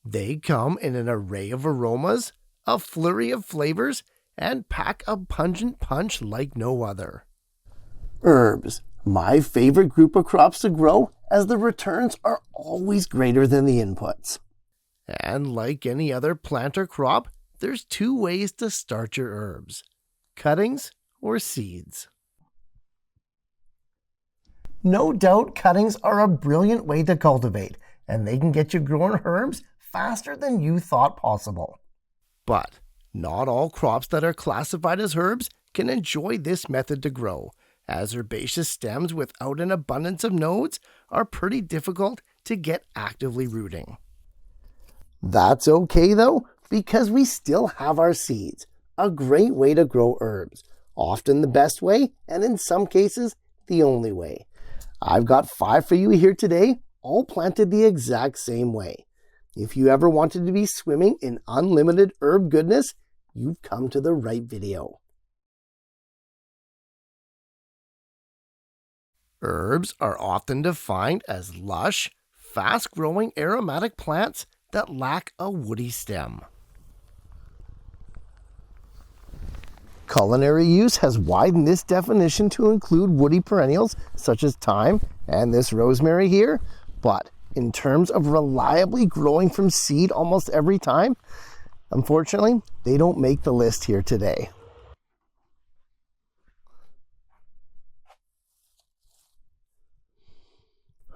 They come in an array of aromas, a flurry of flavors, and pack a pungent punch like no other. Herbs, my favorite group of crops to grow, as the returns are always greater than the inputs. And like any other plant or crop, there's two ways to start your herbs: cuttings or seeds. No doubt cuttings are a brilliant way to cultivate, and they can get you growing herbs faster than you thought possible. But not all crops that are classified as herbs can enjoy this method to grow, as herbaceous stems without an abundance of nodes are pretty difficult to get actively rooting. That's okay though, because we still have our seeds, a great way to grow herbs, often the best way, and in some cases, the only way. I've got 5 for you here today, all planted the exact same way. If you ever wanted to be swimming in unlimited herb goodness, you've come to the right video. Herbs are often defined as lush, fast-growing aromatic plants that lack a woody stem. Culinary use has widened this definition to include woody perennials such as thyme and this rosemary here, but in terms of reliably growing from seed almost every time, unfortunately, they don't make the list here today.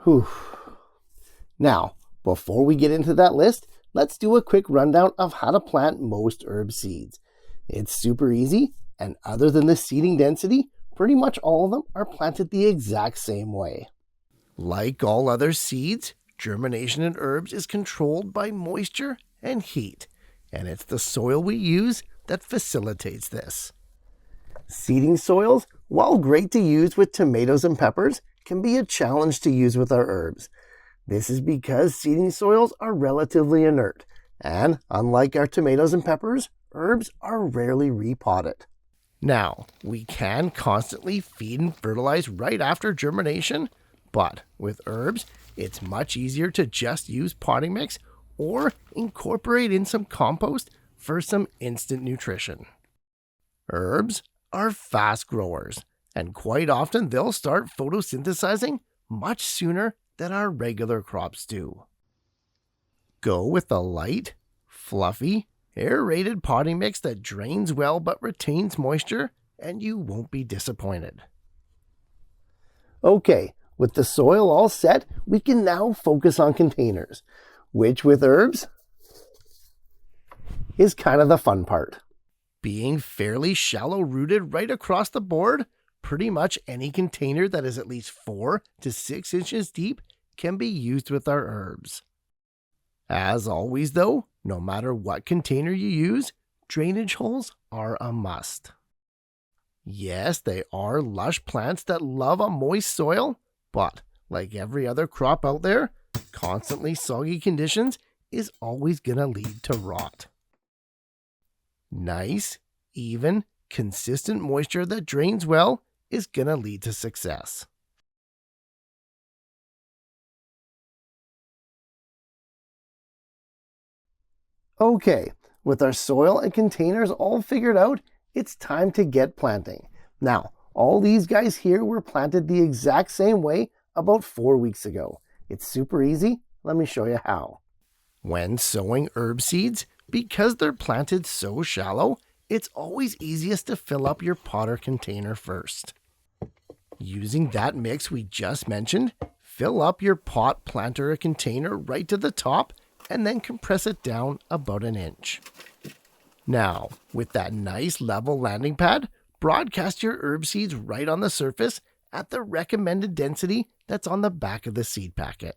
Whew. Now, before we get into that list, let's do a quick rundown of how to plant most herb seeds. It's super easy, and other than the seeding density, pretty much all of them are planted the exact same way. Like all other seeds, germination in herbs is controlled by moisture and heat, and it's the soil we use that facilitates this. Seeding soils, while great to use with tomatoes and peppers, can be a challenge to use with our herbs. This is because seeding soils are relatively inert, and unlike our tomatoes and peppers, herbs are rarely repotted. Now, we can constantly feed and fertilize right after germination, but with herbs, it's much easier to just use potting mix or incorporate in some compost for some instant nutrition. Herbs are fast growers, and quite often they'll start photosynthesizing much sooner than our regular crops do. Go with a light, fluffy, aerated potting mix that drains well but retains moisture, and you won't be disappointed. Okay, with the soil all set, we can now focus on containers, which with herbs is kind of the fun part. Being fairly shallow rooted right across the board, pretty much any container that is at least 4 to 6 inches deep can be used with our herbs. As always though, no matter what container you use, drainage holes are a must. Yes, they are lush plants that love a moist soil, but like every other crop out there, constantly soggy conditions is always gonna lead to rot. Nice, even, consistent moisture that drains well is gonna lead to success. Okay, with our soil and containers all figured out, it's time to get planting. Now, all these guys here were planted the exact same way about 4 weeks ago. It's super easy. Let me show you how. When sowing herb seeds, because they're planted so shallow, it's always easiest to fill up your pot or container first. Using that mix we just mentioned, fill up your pot, plant, or a container right to the top and then compress it down about an inch. Now, with that nice level landing pad, broadcast your herb seeds right on the surface at the recommended density that's on the back of the seed packet.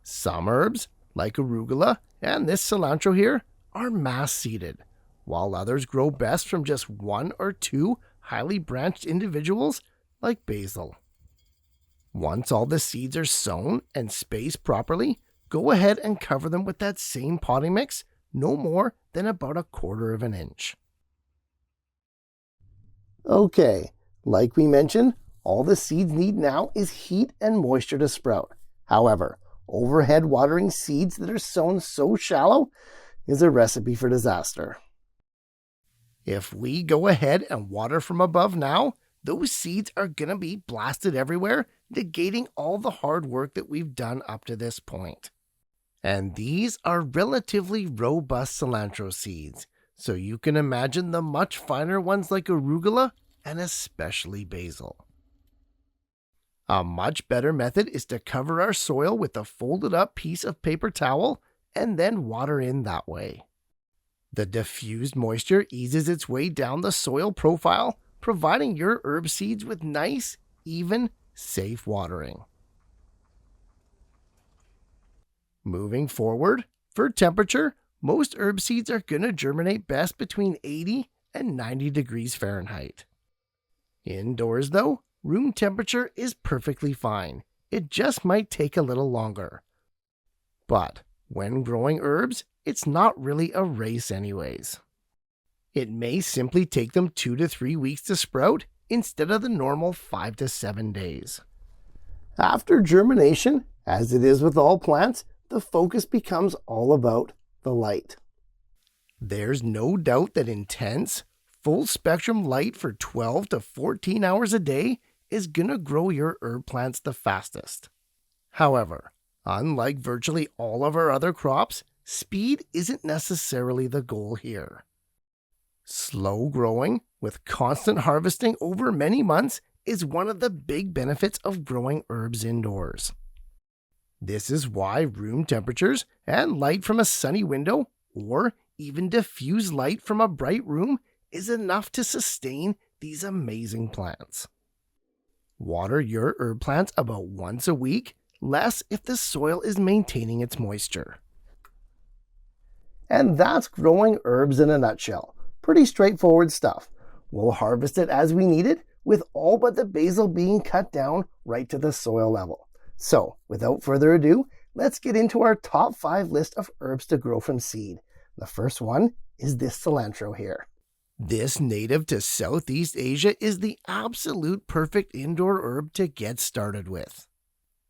Some herbs, like arugula and this cilantro here, are mass seeded, while others grow best from just 1 or 2 highly branched individuals like basil. Once all the seeds are sown and spaced properly, go ahead and cover them with that same potting mix, no more than about 1/4 inch. Okay, like we mentioned, all the seeds need now is heat and moisture to sprout. However, overhead watering seeds that are sown so shallow is a recipe for disaster. If we go ahead and water from above now, those seeds are going to be blasted everywhere, negating all the hard work that we've done up to this point. And these are relatively robust cilantro seeds, so you can imagine the much finer ones like arugula and especially basil. A much better method is to cover our soil with a folded up piece of paper towel and then water in that way. The diffused moisture eases its way down the soil profile, providing your herb seeds with nice, even, safe watering. Moving forward, for temperature, most herb seeds are going to germinate best between 80 and 90 degrees Fahrenheit. Indoors, though, room temperature is perfectly fine. It just might take a little longer. But when growing herbs, it's not really a race anyways. It may simply take them 2 to 3 weeks to sprout instead of the normal 5 to 7 days. After germination, as it is with all plants, the focus becomes all about the light. There's no doubt that intense, full-spectrum light for 12 to 14 hours a day is going to grow your herb plants the fastest. However, unlike virtually all of our other crops, speed isn't necessarily the goal here. Slow growing with constant harvesting over many months is one of the big benefits of growing herbs indoors. This is why room temperatures and light from a sunny window or even diffuse light from a bright room is enough to sustain these amazing plants. Water your herb plants about once a week, less if the soil is maintaining its moisture. And that's growing herbs in a nutshell. Pretty straightforward stuff. We'll harvest it as we need it, with all but the basil being cut down right to the soil level. So, without further ado, let's get into our top 5 list of herbs to grow from seed. The first one is this cilantro here. This native to Southeast Asia is the absolute perfect indoor herb to get started with.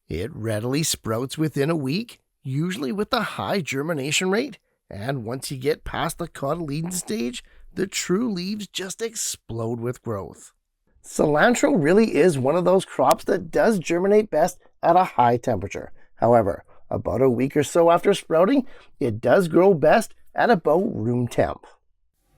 It readily sprouts within a week, usually with a high germination rate, and once you get past the cotyledon stage, the true leaves just explode with growth. Cilantro really is one of those crops that does germinate best at a high temperature. However, about a week or so after sprouting, it does grow best at about room temp.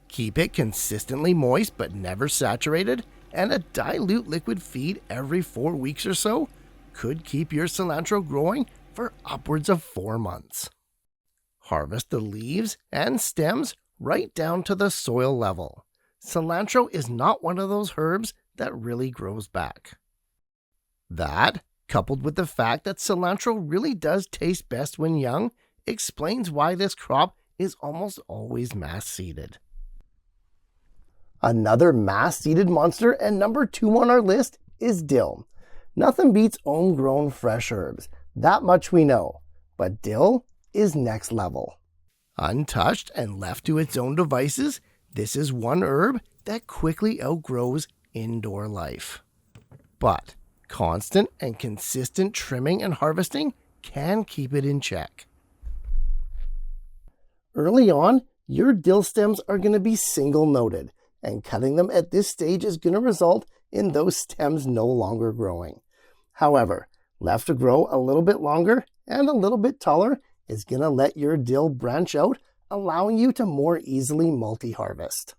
Keep it consistently moist but never saturated, and a dilute liquid feed every 4 weeks or so could keep your cilantro growing for upwards of 4 months. Harvest the leaves and stems right down to the soil level. Cilantro is not one of those herbs that really grows back. That, coupled with the fact that cilantro really does taste best when young, explains why this crop is almost always mass-seeded. Another mass-seeded monster and number 2 on our list is dill. Nothing beats homegrown fresh herbs. That much we know. But dill is next level. Untouched and left to its own devices, this is one herb that quickly outgrows indoor life. But constant and consistent trimming and harvesting can keep it in check. Early on, your dill stems are going to be single-noted, and cutting them at this stage is going to result in those stems no longer growing. However, left to grow a little bit longer and a little bit taller is going to let your dill branch out, allowing you to more easily multi-harvest.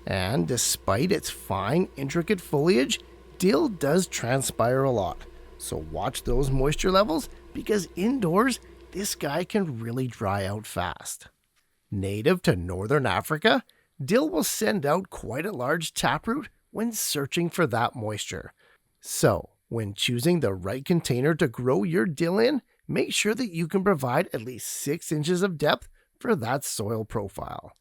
And despite its fine, intricate foliage, dill does transpire a lot. So watch those moisture levels, because indoors, this guy can really dry out fast. Native to northern Africa, dill will send out quite a large taproot when searching for that moisture. So, when choosing the right container to grow your dill in, make sure that you can provide at least 6 inches of depth for that soil profile.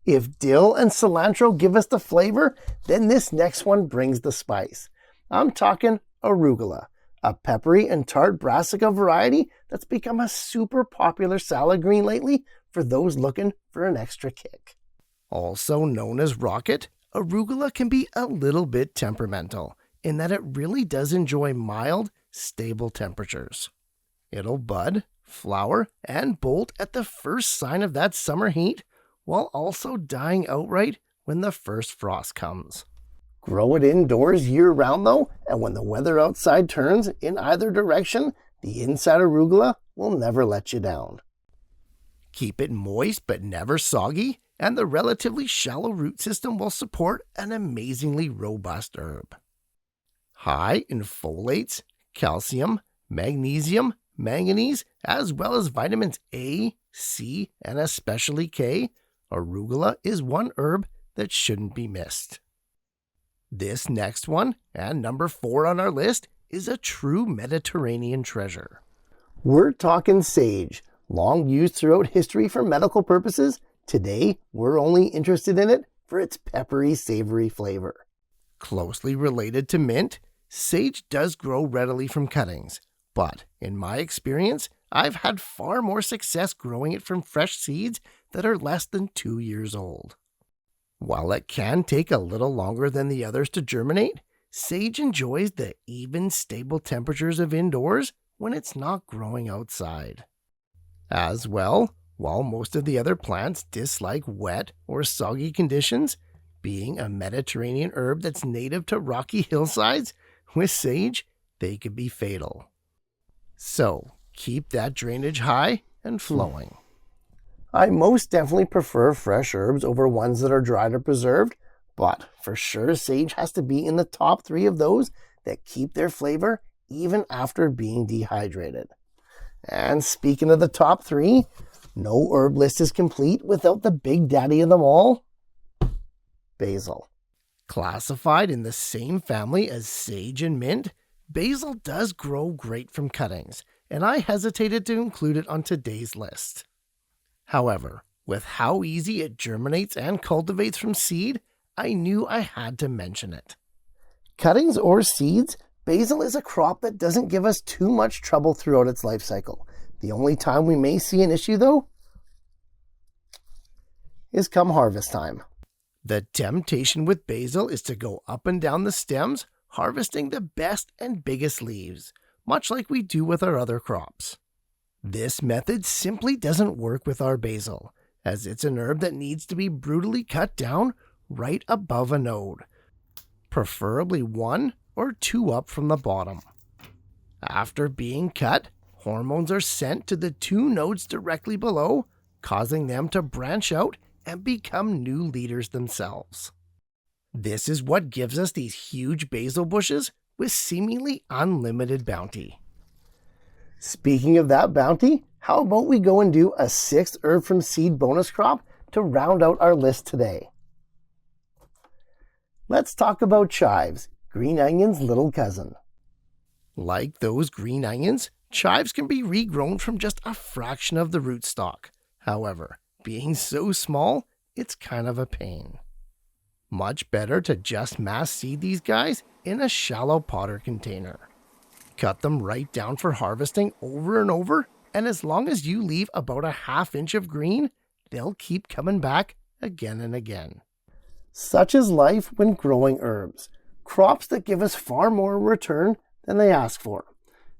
If dill and cilantro give us the flavor, then this next one brings the spice. I'm talking arugula, a peppery and tart brassica variety that's become a super popular salad green lately for those looking for an extra kick. Also known as rocket, arugula can be a little bit temperamental in that it really does enjoy mild, stable temperatures. It'll bud, flower, and bolt at the first sign of that summer heat, while also dying outright when the first frost comes. Grow it indoors year-round though, and when the weather outside turns in either direction, the inside arugula will never let you down. Keep it moist but never soggy, and the relatively shallow root system will support an amazingly robust herb. High in folates, calcium, magnesium, manganese, as well as vitamins A, C, and especially K, arugula is one herb that shouldn't be missed. This next one, and number 4 on our list, is a true Mediterranean treasure. We're talking sage, long used throughout history for medical purposes. Today, we're only interested in it for its peppery, savory flavor. Closely related to mint, sage does grow readily from cuttings, but in my experience, I've had far more success growing it from fresh seeds that are less than 2 years old. While it can take a little longer than the others to germinate, sage enjoys the even, stable temperatures of indoors when it's not growing outside. As well, while most of the other plants dislike wet or soggy conditions, being a Mediterranean herb that's native to rocky hillsides, with sage, they could be fatal. So, keep that drainage high and flowing. I most definitely prefer fresh herbs over ones that are dried or preserved, but for sure sage has to be in the top 3 of those that keep their flavor even after being dehydrated. And speaking of the top 3, no herb list is complete without the big daddy of them all, basil. Classified in the same family as sage and mint, basil does grow great from cuttings, and I hesitated to include it on today's list. However, with how easy it germinates and cultivates from seed, I knew I had to mention it. Cuttings or seeds, basil is a crop that doesn't give us too much trouble throughout its life cycle. The only time we may see an issue, though, is come harvest time. The temptation with basil is to go up and down the stems, harvesting the best and biggest leaves, much like we do with our other crops. This method simply doesn't work with our basil, as it's an herb that needs to be brutally cut down right above a node, preferably 1 or 2 up from the bottom. After being cut, hormones are sent to the 2 nodes directly below, causing them to branch out and become new leaders themselves. This is what gives us these huge basil bushes with seemingly unlimited bounty. Speaking of that bounty, how about we go and do a 6th herb from seed bonus crop to round out our list today? Let's talk about chives, green onion's little cousin. Like those green onions, chives can be regrown from just a fraction of the rootstock. However, being so small, it's kind of a pain. Much better to just mass seed these guys in a shallow potter container. Cut them right down for harvesting over and over, and as long as you leave about a ½ inch of green, they'll keep coming back again and again. Such is life when growing herbs, crops that give us far more return than they ask for.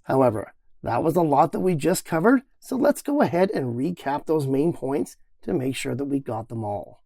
However, that was a lot that we just covered, so let's go ahead and recap those main points to make sure that we got them all.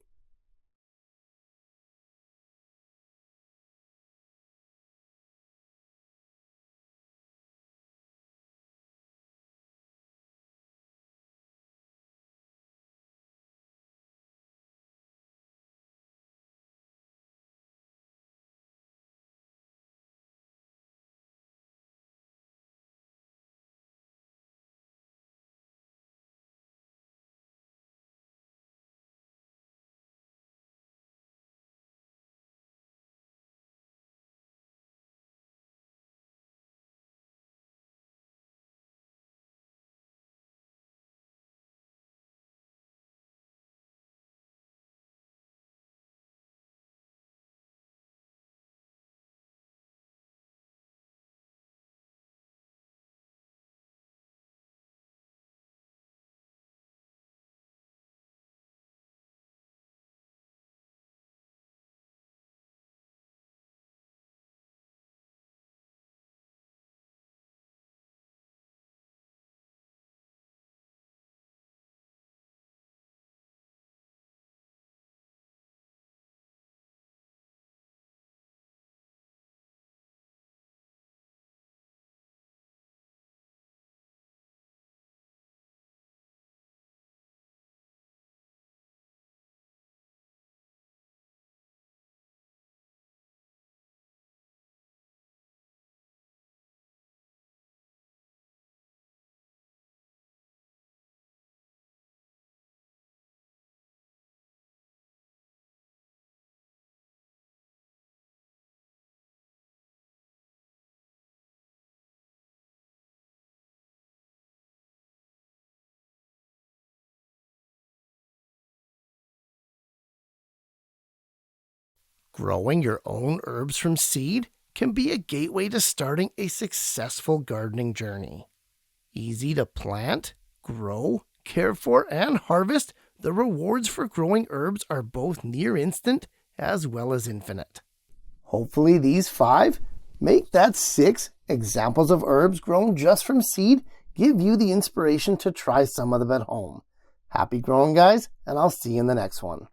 Growing your own herbs from seed can be a gateway to starting a successful gardening journey. Easy to plant, grow, care for, and harvest, the rewards for growing herbs are both near instant as well as infinite. Hopefully these 5, make that 6 examples of herbs grown just from seed give you the inspiration to try some of them at home. Happy growing, guys, and I'll see you in the next one.